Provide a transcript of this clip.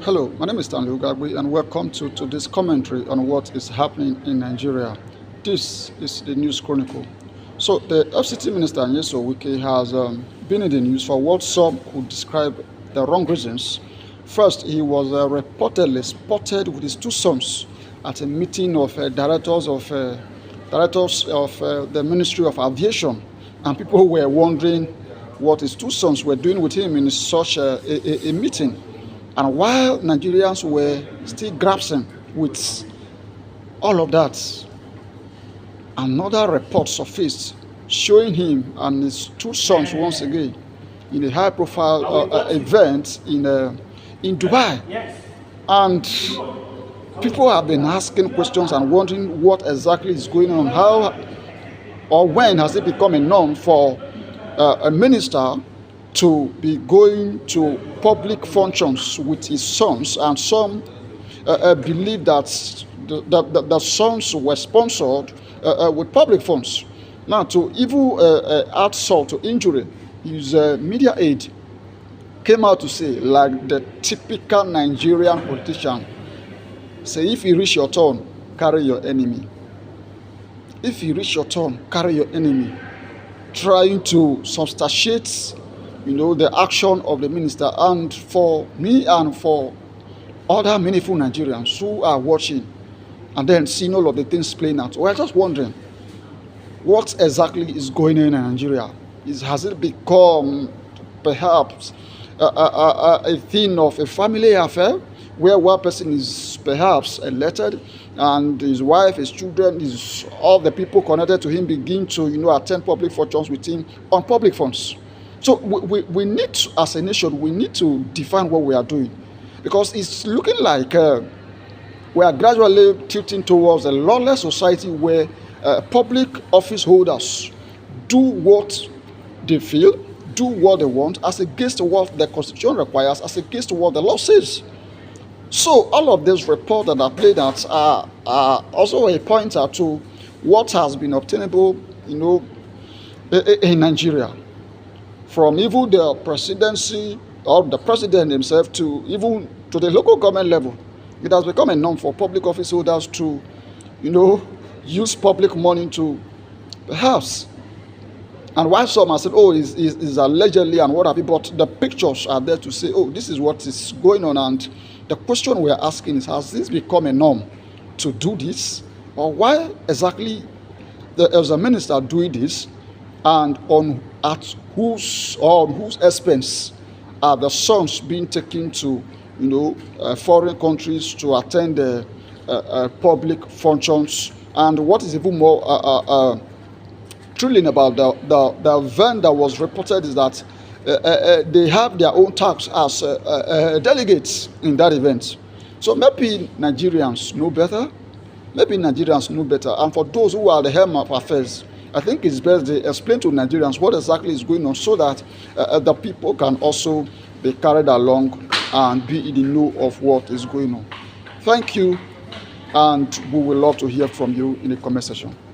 Hello, my name is Stanley Ugagbe, and welcome to this commentary on what is happening in Nigeria. This is the News Chronicle. So, the FCT Minister, Nyeso Wike, has been in the news for what some could describe the wrong reasons. First, he was reportedly spotted with his two sons at a meeting of directors of the Ministry of Aviation, and people were wondering what his two sons were doing with him in such a meeting. And while Nigerians were still grappling with all of that, another report surfaced showing him and his two sons once again in a high-profile event in Dubai. And people have been asking questions and wondering what exactly is going on. How or when has it become a norm for a minister to be going to public functions with his sons, and some believe that the sons were sponsored with public funds. Now, to even add salt to injury, his media aide came out to say, like the typical Nigerian politician, say, if you reach your turn, carry your enemy. If you reach your turn, carry your enemy. Trying to substantiate the action of the minister. And for me and for other meaningful Nigerians who are watching and then seeing all of the things playing out, we're just wondering what exactly is going on in Nigeria. Has it become perhaps a thing of a family affair where one person is perhaps elected and his wife, his children, all the people connected to him begin to attend public functions with him on public funds? So we need to, as a nation, we need to define what we are doing, because it's looking like we are gradually tilting towards a lawless society where public office holders do what they feel, do what they want, as against what the Constitution requires, as against what the law says. So all of these reports that are played out are also a pointer to what has been obtainable, in Nigeria. From even the presidency or the president himself to even to the local government level, it has become a norm for public office holders to, use public money to perhaps. And while some have said, oh, is allegedly and what have you, but the pictures are there to say, oh, this is what is going on. And the question we are asking is, has this become a norm to do this? Or why exactly is the minister doing this? And on whose expense are the sons being taken to foreign countries to attend public functions? And what is even more thrilling about the event that was reported is that they have their own tax as delegates in that event. So maybe Nigerians know better. And for those who are the helm of affairs, I think it's best they explain to Nigerians what exactly is going on, so that the people can also be carried along and be in the know of what is going on. Thank you, and we would love to hear from you in the comment section.